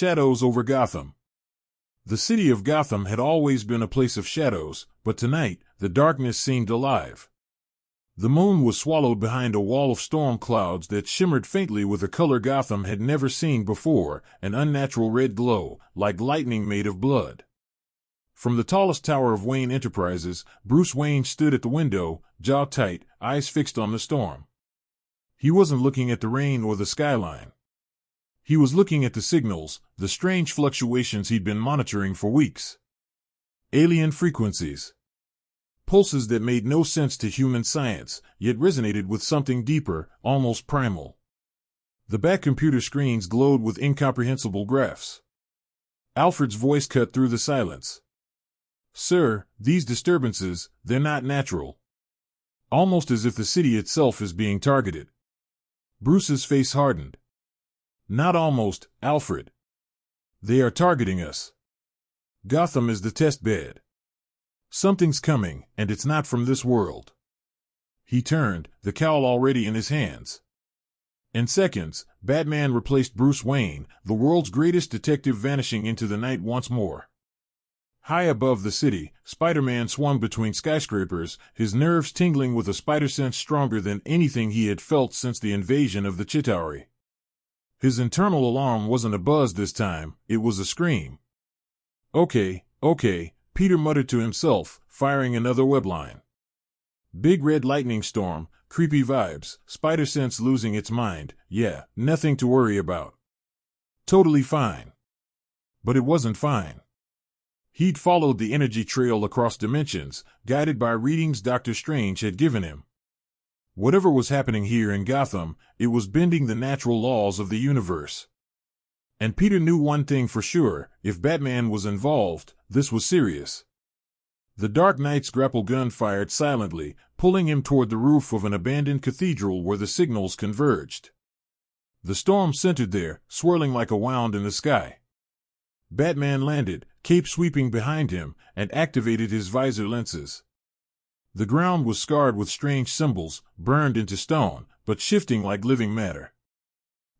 Shadows over Gotham. The city of Gotham had always been a place of shadows, but tonight, the darkness seemed alive. The moon was swallowed behind a wall of storm clouds that shimmered faintly with a color Gotham had never seen before, an unnatural red glow, like lightning made of blood. From the tallest tower of Wayne Enterprises, Bruce Wayne stood at the window, jaw tight, eyes fixed on the storm. He wasn't looking at the rain or the skyline. He was looking at the signals, the strange fluctuations he'd been monitoring for weeks. Alien frequencies. Pulses that made no sense to human science, yet resonated with something deeper, almost primal. The back computer screens glowed with incomprehensible graphs. Alfred's voice cut through the silence. "Sir, these disturbances, they're not natural." Almost as if the city itself is being targeted. Bruce's face hardened. "Not almost, Alfred. They are targeting us. Gotham is the test bed. Something's coming, and it's not from this world." He turned, the cowl already in his hands. In seconds, Batman replaced Bruce Wayne, the world's greatest detective, vanishing into the night once more. High above the city, Spider-Man swung between skyscrapers, his nerves tingling with a spider sense stronger than anything he had felt since the invasion of the Chitauri. His internal alarm wasn't a buzz this time, it was a scream. Okay, Peter muttered to himself, firing another webline. Big red lightning storm, creepy vibes, spider sense losing its mind, yeah, nothing to worry about. Totally fine. But it wasn't fine. He'd followed the energy trail across dimensions, guided by readings Dr. Strange had given him. Whatever was happening here in Gotham, it was bending the natural laws of the universe. And Peter knew one thing for sure, if Batman was involved, this was serious. The Dark Knight's grapple gun fired silently, pulling him toward the roof of an abandoned cathedral where the signals converged. The storm centered there, swirling like a wound in the sky. Batman landed, cape sweeping behind him, and activated his visor lenses. The ground was scarred with strange symbols, burned into stone, but shifting like living matter.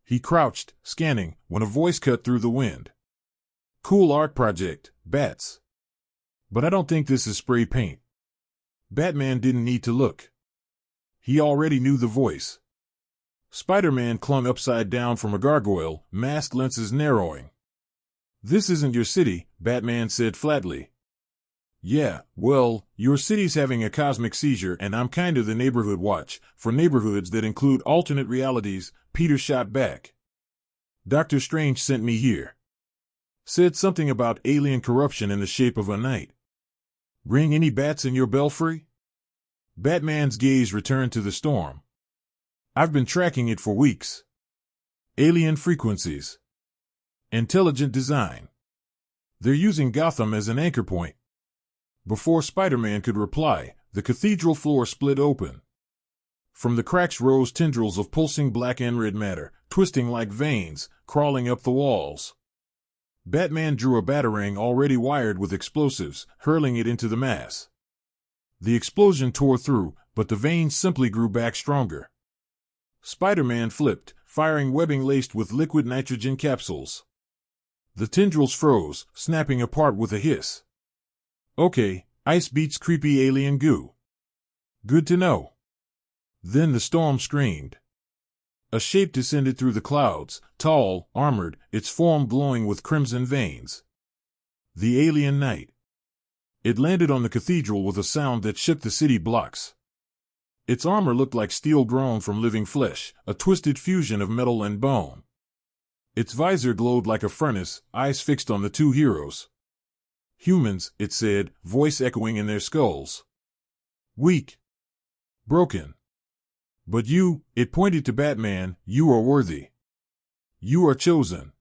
He crouched, scanning, when a voice cut through the wind. "Cool art project, Bats. But I don't think this is spray paint." Batman didn't need to look. He already knew the voice. Spider-Man clung upside down from a gargoyle, masked lenses narrowing. "This isn't your city," Batman said flatly. "Yeah, well, your city's having a cosmic seizure and I'm kinda the neighborhood watch, for neighborhoods that include alternate realities," Peter shot back. "Dr. Strange sent me here. Said something about alien corruption in the shape of a knight. Ring any bats in your belfry?" Batman's gaze returned to the storm. "I've been tracking it for weeks. Alien frequencies. Intelligent design. They're using Gotham as an anchor point." Before Spider-Man could reply, the cathedral floor split open. From the cracks rose tendrils of pulsing black and red matter, twisting like veins, crawling up the walls. Batman drew a batarang already wired with explosives, hurling it into the mass. The explosion tore through, but the veins simply grew back stronger. Spider-Man flipped, firing webbing laced with liquid nitrogen capsules. The tendrils froze, snapping apart with a hiss. "Okay, ice beats creepy alien goo. Good to know." Then the storm screamed. A shape descended through the clouds, tall, armored, its form glowing with crimson veins. The alien knight. It landed on the cathedral with a sound that shook the city blocks. Its armor looked like steel grown from living flesh, a twisted fusion of metal and bone. Its visor glowed like a furnace, eyes fixed on the two heroes. "Humans," it said, voice echoing in their skulls. "Weak. Broken. But you," it pointed to Batman, "you are worthy. You are chosen."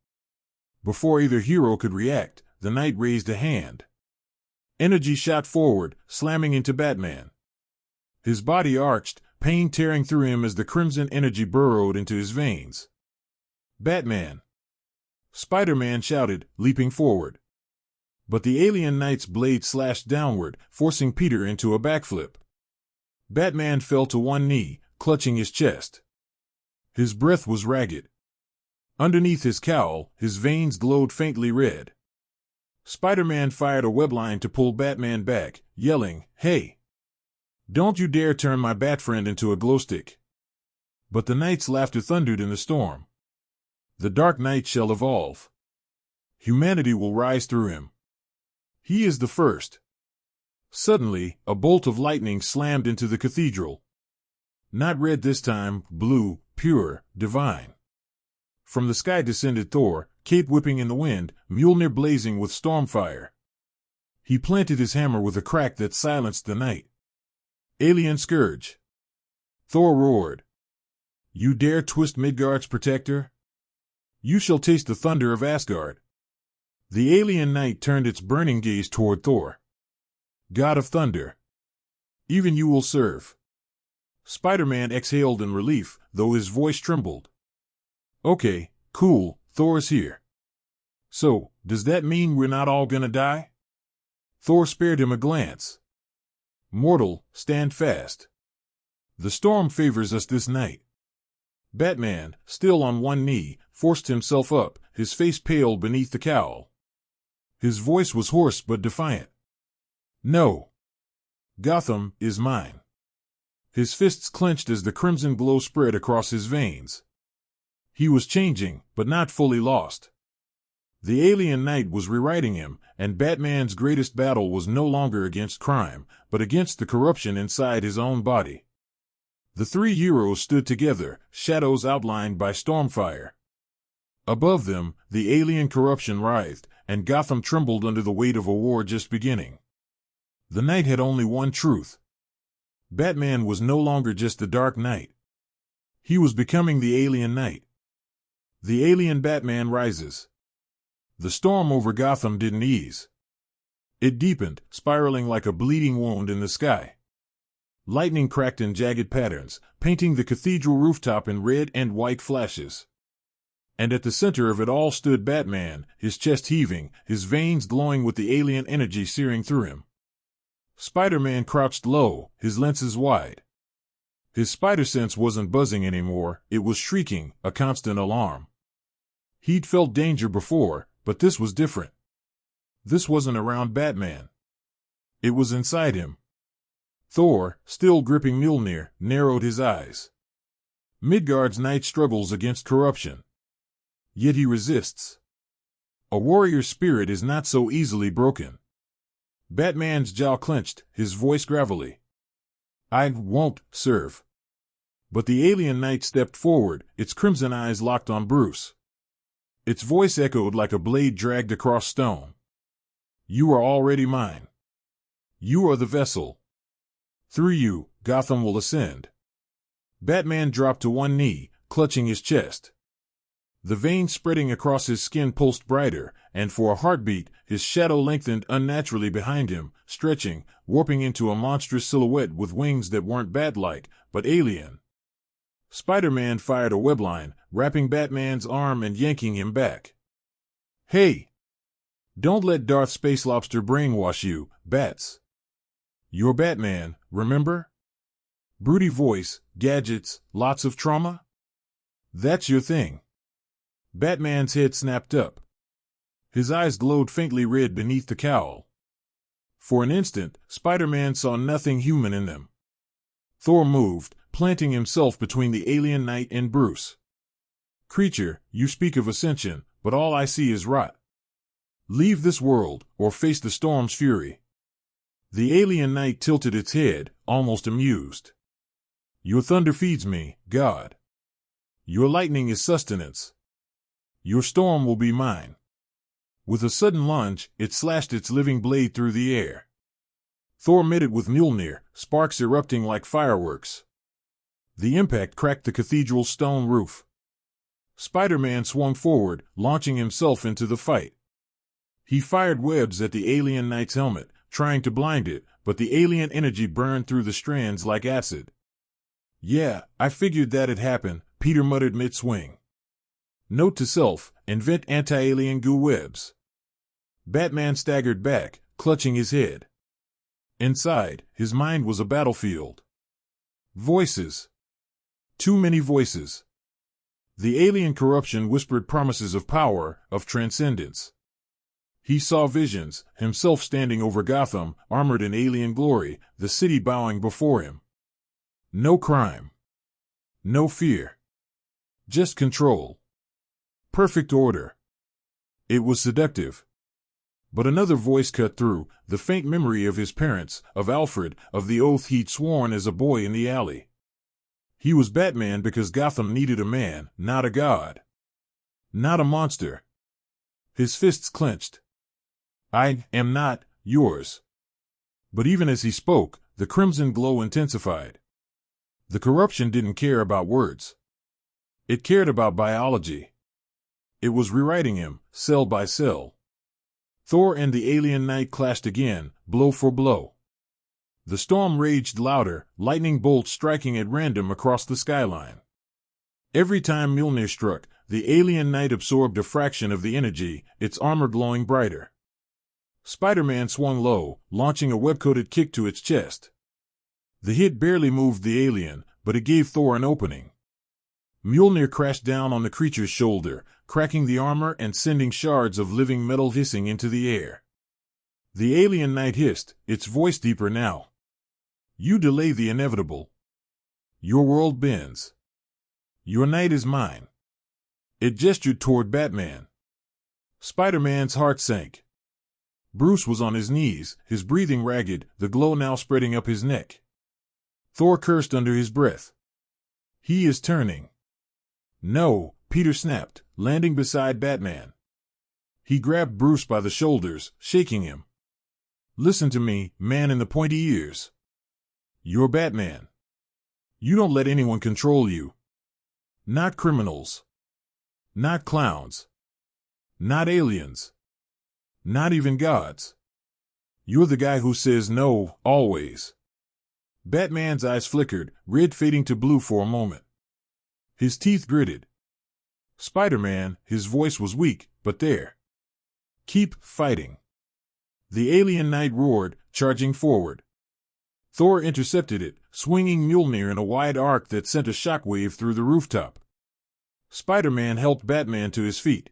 Before either hero could react, the knight raised a hand. Energy shot forward, slamming into Batman. His body arched, pain tearing through him as the crimson energy burrowed into his veins. "Batman!" Spider-Man shouted, leaping forward. But the alien knight's blade slashed downward, forcing Peter into a backflip. Batman fell to one knee, clutching his chest. His breath was ragged. Underneath his cowl, his veins glowed faintly red. Spider-Man fired a webline to pull Batman back, yelling, "Hey! Don't you dare turn my Bat-friend into a glowstick." But the Knight's laughter thundered in the storm. The Dark Knight shall evolve. Humanity will rise through him. He is the first. Suddenly, a bolt of lightning slammed into the cathedral. Not red this time, blue, pure, divine. From the sky descended Thor, cape whipping in the wind, Mjolnir blazing with stormfire. He planted his hammer with a crack that silenced the Knight. Alien Scourge. Thor roared. You dare twist Midgard's protector? You shall taste the thunder of Asgard. The alien Knight turned its burning gaze toward Thor. God of thunder. Even you will serve. Spider-Man exhaled in relief, though his voice trembled. Okay, cool, Thor is here. So, does that mean we're not all gonna die? Thor spared him a glance. Mortal, stand fast. The storm favors us this night. Batman, still on one knee, forced himself up, his face pale beneath the cowl. His voice was hoarse but defiant. No. Gotham is mine. His fists clenched as the crimson glow spread across his veins. He was changing, but not fully lost. The alien Knight was rewriting him, and Batman's greatest battle was no longer against crime, but against the corruption inside his own body. The three heroes stood together, shadows outlined by stormfire. Above them, the alien corruption writhed, and Gotham trembled under the weight of a war just beginning. The Knight had only one truth. Batman was no longer just the Dark Knight. He was becoming the alien Knight. The alien Batman rises. The storm over Gotham didn't ease. It deepened, spiraling like a bleeding wound in the sky. Lightning cracked in jagged patterns, painting the cathedral rooftop in red and white flashes. And at the center of it all stood Batman, his chest heaving, his veins glowing with the alien energy searing through him. Spider-Man crouched low, his lenses wide. His spider sense wasn't buzzing anymore, it was shrieking, a constant alarm. He'd felt danger before, but this was different. This wasn't around Batman. It was inside him. Thor, still gripping Mjolnir, narrowed his eyes. Midgard's Knight struggles against corruption. Yet he resists. A warrior's spirit is not so easily broken. Batman's jaw clenched, his voice gravelly. I won't serve. But the alien Knight stepped forward, its crimson eyes locked on Bruce. Its voice echoed like a blade dragged across stone. You are already mine. You are the vessel. Through you, Gotham will ascend. Batman dropped to one knee, clutching his chest. The veins spreading across his skin pulsed brighter, and for a heartbeat, his shadow lengthened unnaturally behind him, stretching, warping into a monstrous silhouette with wings that weren't bat-like, but alien. Spider-Man fired a webline, wrapping Batman's arm and yanking him back. Hey! Don't let Darth Space Lobster brainwash you, Bats. You're Batman, remember? Broody voice, gadgets, lots of trauma? That's your thing. Batman's head snapped up. His eyes glowed faintly red beneath the cowl. For an instant, Spider-Man saw nothing human in them. Thor moved, planting himself between the alien Knight and Bruce. Creature, you speak of ascension, but all I see is rot. Leave this world, or face the storm's fury. The alien Knight tilted its head, almost amused. Your thunder feeds me, God. Your lightning is sustenance. Your storm will be mine. With a sudden lunge, it slashed its living blade through the air. Thor met it with Mjolnir, sparks erupting like fireworks. The impact cracked the cathedral's stone roof. Spider-Man swung forward, launching himself into the fight. He fired webs at the alien Knight's helmet, trying to blind it, but the alien energy burned through the strands like acid. Yeah, I figured that'd happen, Peter muttered mid-swing. Note to self, invent anti-alien goo webs. Batman staggered back, clutching his head. Inside, his mind was a battlefield. Voices. Too many voices. The alien corruption whispered promises of power, of transcendence. He saw visions, himself standing over Gotham, armored in alien glory, the city bowing before him. No crime. No fear. Just control. Perfect order. It was seductive. But another voice cut through, the faint memory of his parents, of Alfred, of the oath he'd sworn as a boy in the alley. He was Batman because Gotham needed a man, not a god. Not a monster. His fists clenched. I am not yours. But even as he spoke, the crimson glow intensified. The corruption didn't care about words. It cared about biology. It was rewriting him, cell by cell. Thor and the alien knight clashed again, blow for blow. The storm raged louder, lightning bolts striking at random across the skyline. Every time Mjolnir struck, the alien knight absorbed a fraction of the energy, its armor glowing brighter. Spider-Man swung low, launching a web-coated kick to its chest. The hit barely moved the alien, but it gave Thor an opening. Mjolnir crashed down on the creature's shoulder, cracking the armor and sending shards of living metal hissing into the air. The alien knight hissed, its voice deeper now. You delay the inevitable. Your world bends. Your knight is mine. It gestured toward Batman. Spider-Man's heart sank. Bruce was on his knees, his breathing ragged, the glow now spreading up his neck. Thor cursed under his breath. He is turning. No, Peter snapped, landing beside Batman. He grabbed Bruce by the shoulders, shaking him. Listen to me, man in the pointy ears. You're Batman. You don't let anyone control you. Not criminals. Not clowns. Not aliens. Not even gods. You're the guy who says no, always. Batman's eyes flickered, red fading to blue for a moment. His teeth gritted. Spider-Man, his voice was weak, but there. Keep fighting. The alien knight roared, charging forward. Thor intercepted it, swinging Mjolnir in a wide arc that sent a shockwave through the rooftop. Spider-Man helped Batman to his feet.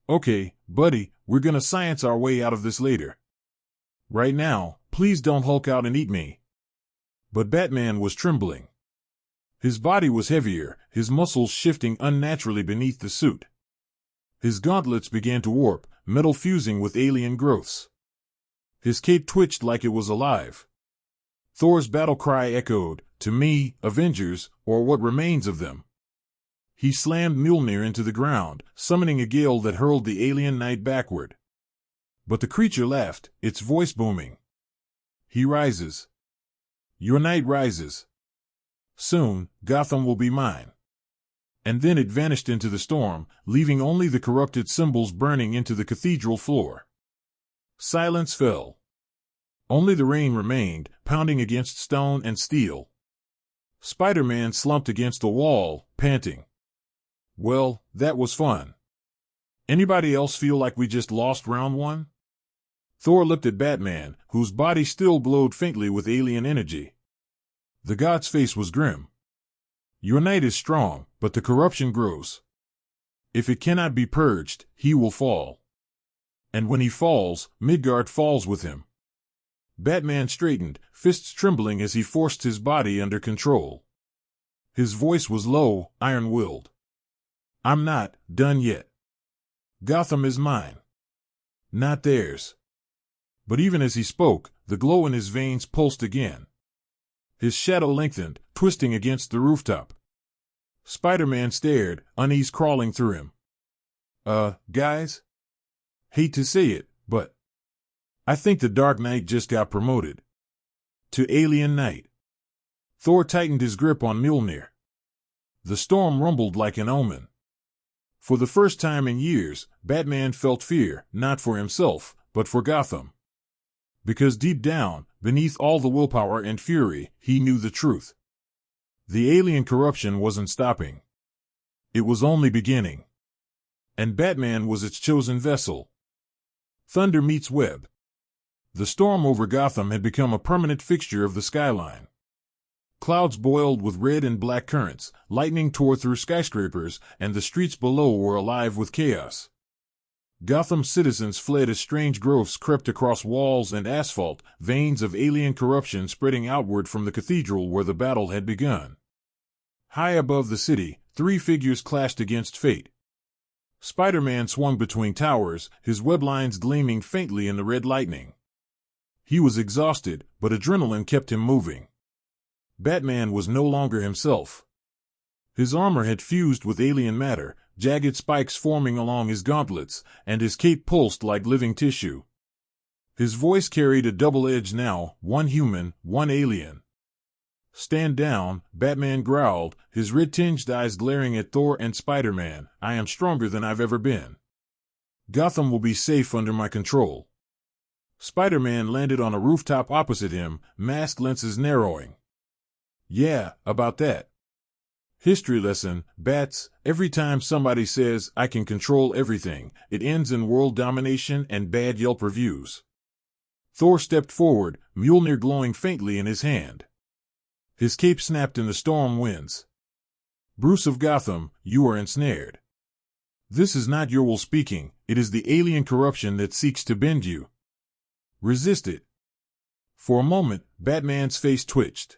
Okay, buddy, we're gonna science our way out of this later. Right now, please don't Hulk out and eat me. But Batman was trembling. His body was heavier, his muscles shifting unnaturally beneath the suit. His gauntlets began to warp, metal fusing with alien growths. His cape twitched like it was alive. Thor's battle cry echoed, to me, Avengers, or what remains of them. He slammed Mjolnir into the ground, summoning a gale that hurled the alien knight backward. But the creature laughed, its voice booming. He rises. Your knight rises. Soon, Gotham will be mine. And then it vanished into the storm, leaving only the corrupted symbols burning into the cathedral floor. Silence fell. Only the rain remained, pounding against stone and steel. Spider-Man slumped against the wall, panting. Well, that was fun. Anybody else feel like we just lost round one? Thor looked at Batman, whose body still glowed faintly with alien energy. The god's face was grim. Your knight is strong, but the corruption grows. If it cannot be purged, he will fall. And when he falls, Midgard falls with him. Batman straightened, fists trembling as he forced his body under control. His voice was low, iron-willed. I'm not done yet. Gotham is mine. Not theirs. But even as he spoke, the glow in his veins pulsed again. His shadow lengthened, twisting against the rooftop. Spider-Man stared, unease crawling through him. Guys? Hate to say it, but I think the Dark Knight just got promoted. To Alien Knight. Thor tightened his grip on Mjolnir. The storm rumbled like an omen. For the first time in years, Batman felt fear, not for himself, but for Gotham. Because deep down, beneath all the willpower and fury, he knew the truth. The alien corruption wasn't stopping. It was only beginning. And Batman was its chosen vessel. Thunder meets web. The storm over Gotham had become a permanent fixture of the skyline. Clouds boiled with red and black currents, lightning tore through skyscrapers, and the streets below were alive with chaos. Gotham's citizens fled as strange growths crept across walls and asphalt, veins of alien corruption spreading outward from the cathedral where the battle had begun. High above the city, three figures clashed against fate. Spider-Man swung between towers, his web lines gleaming faintly in the red lightning. He was exhausted, but adrenaline kept him moving. Batman was no longer himself. His armor had fused with alien matter, jagged spikes forming along his gauntlets, and his cape pulsed like living tissue. His voice carried a double edge now, one human, one alien. "Stand down," Batman growled, his red-tinged eyes glaring at Thor and Spider-Man. "I am stronger than I've ever been. Gotham will be safe under my control." Spider-Man landed on a rooftop opposite him, mask lenses narrowing. "Yeah, about that. History lesson, Bats, every time somebody says, 'I can control everything,' it ends in world domination and bad Yelp reviews." Thor stepped forward, Mjolnir glowing faintly in his hand. His cape snapped in the storm winds. "Bruce of Gotham, you are ensnared. This is not your will speaking, it is the alien corruption that seeks to bend you. Resist it." For a moment, Batman's face twitched.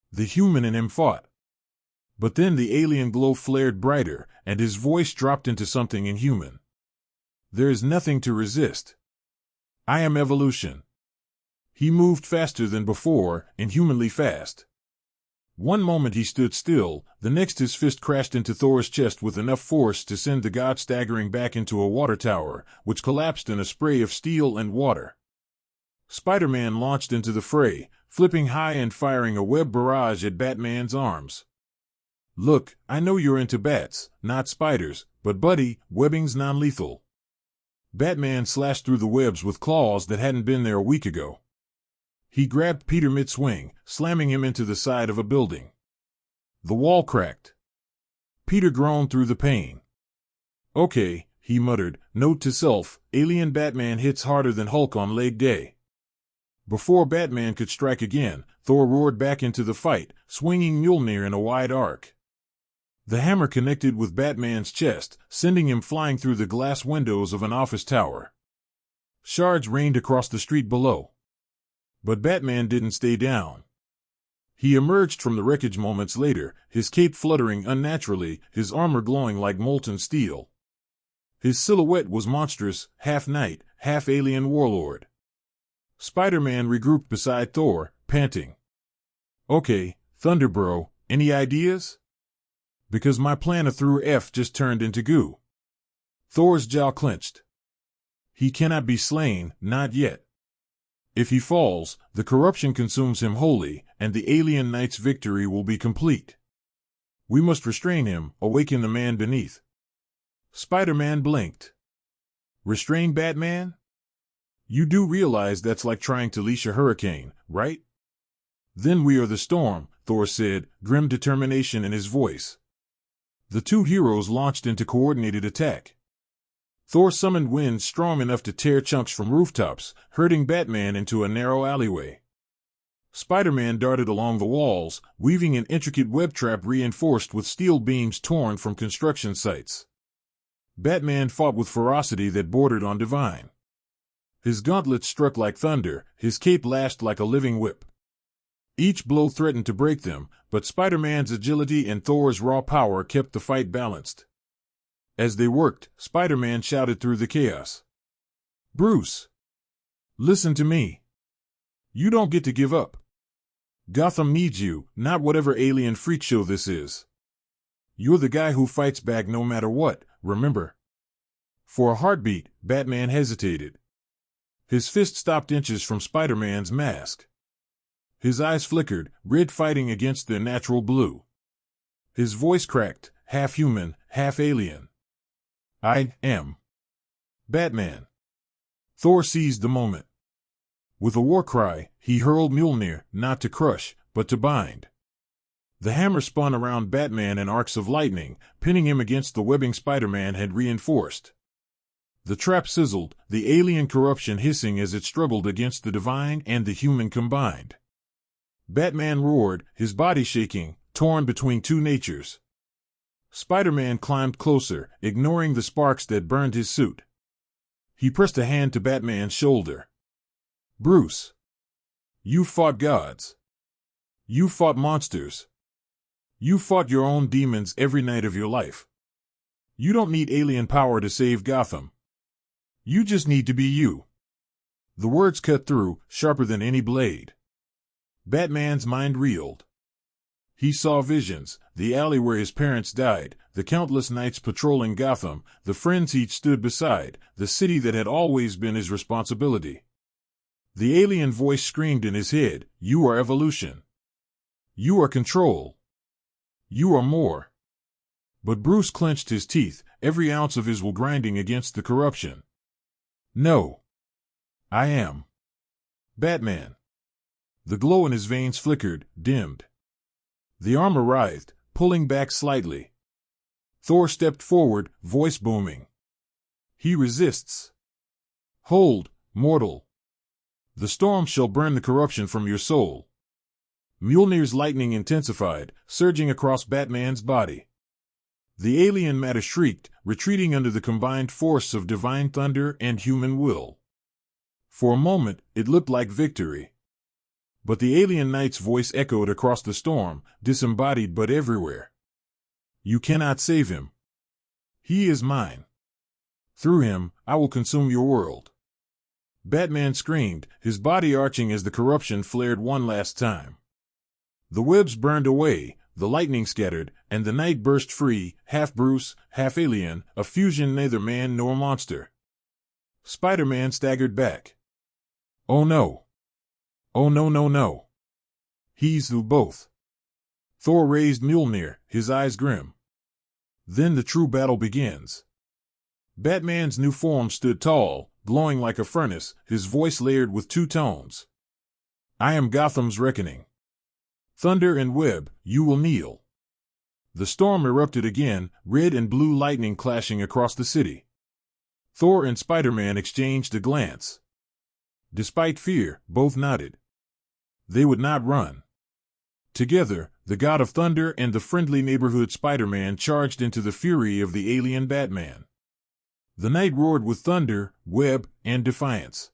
The human in him fought. But then the alien glow flared brighter, and his voice dropped into something inhuman. "There is nothing to resist. I am evolution." He moved faster than before, inhumanly fast. One moment he stood still, the next his fist crashed into Thor's chest with enough force to send the god staggering back into a water tower, which collapsed in a spray of steel and water. Spider-Man launched into the fray, flipping high and firing a web barrage at Batman's arms. "Look, I know you're into bats, not spiders, but buddy, webbing's non-lethal." Batman slashed through the webs with claws that hadn't been there a week ago. He grabbed Peter mid-swing, slamming him into the side of a building. The wall cracked. Peter groaned through the pain. "Okay," he muttered, note to self, alien Batman hits harder than Hulk on leg day. Before Batman could strike again, Thor roared back into the fight, swinging Mjolnir in a wide arc. The hammer connected with Batman's chest, sending him flying through the glass windows of an office tower. Shards rained across the street below. But Batman didn't stay down. He emerged from the wreckage moments later, his cape fluttering unnaturally, his armor glowing like molten steel. His silhouette was monstrous, half knight, half alien warlord. Spider-Man regrouped beside Thor, panting. "Okay, Thunderbro, any ideas? Because my plan of through F just turned into goo." Thor's jaw clenched. "He cannot be slain, not yet. If he falls, the corruption consumes him wholly, and the alien knight's victory will be complete. We must restrain him, awaken the man beneath." Spider-Man blinked. "Restrain Batman? You do realize that's like trying to leash a hurricane, right?" "Then we are the storm," Thor said, grim determination in his voice. The two heroes launched into coordinated attack. Thor summoned winds strong enough to tear chunks from rooftops, herding Batman into a narrow alleyway. Spider-Man darted along the walls, weaving an intricate web trap reinforced with steel beams torn from construction sites. Batman fought with ferocity that bordered on divine. His gauntlets struck like thunder, his cape lashed like a living whip. Each blow threatened to break them, but Spider-Man's agility and Thor's raw power kept the fight balanced. As they worked, Spider-Man shouted through the chaos. "Bruce! Listen to me. You don't get to give up. Gotham needs you, not whatever alien freak show this is. You're the guy who fights back no matter what, remember?" For a heartbeat, Batman hesitated. His fist stopped inches from Spider-Man's mask. His eyes flickered, red fighting against their natural blue. His voice cracked, half human, half alien. "I am Batman." Thor seized the moment. With a war cry, he hurled Mjolnir, not to crush, but to bind. The hammer spun around Batman in arcs of lightning, pinning him against the webbing Spider-Man had reinforced. The trap sizzled, the alien corruption hissing as it struggled against the divine and the human combined. Batman roared, his body shaking, torn between two natures. Spider-Man climbed closer, ignoring the sparks that burned his suit. He pressed a hand to Batman's shoulder. Bruce, you fought gods. You fought monsters. You fought your own demons every night of your life. You don't need alien power to save Gotham. You just need to be you. The words cut through, sharper than any blade. Batman's mind reeled. He saw visions, the alley where his parents died, the countless nights patrolling Gotham, the friends he'd stood beside, the city that had always been his responsibility. The alien voice screamed in his head, "You are evolution. You are control. You are more." But Bruce clenched his teeth, every ounce of his will grinding against the corruption. No. I am Batman. The glow in his veins flickered, dimmed. The armor writhed, pulling back slightly. Thor stepped forward, voice booming. He resists. Hold, mortal. The storm shall burn the corruption from your soul. Mjolnir's lightning intensified, surging across Batman's body. The alien matter shrieked, retreating under the combined force of divine thunder and human will. For a moment, it looked like victory. But the alien knight's voice echoed across the storm, disembodied but everywhere. You cannot save him. He is mine. Through him, I will consume your world. Batman screamed, his body arching as the corruption flared one last time. The webs burned away, the lightning scattered, and the knight burst free, half Bruce, half alien, a fusion neither man nor monster. Spider-Man staggered back. Oh no. Oh no no no. He's through both. Thor raised Mjolnir, his eyes grim. Then the true battle begins. Batman's new form stood tall, glowing like a furnace, his voice layered with two tones. I am Gotham's reckoning. Thunder and web, you will kneel. The storm erupted again, red and blue lightning clashing across the city. Thor and Spider-Man exchanged a glance. Despite fear, both nodded. They would not run. Together, the god of thunder and the friendly neighborhood Spider-Man charged into the fury of the alien Batman. The night roared with thunder, web, and defiance.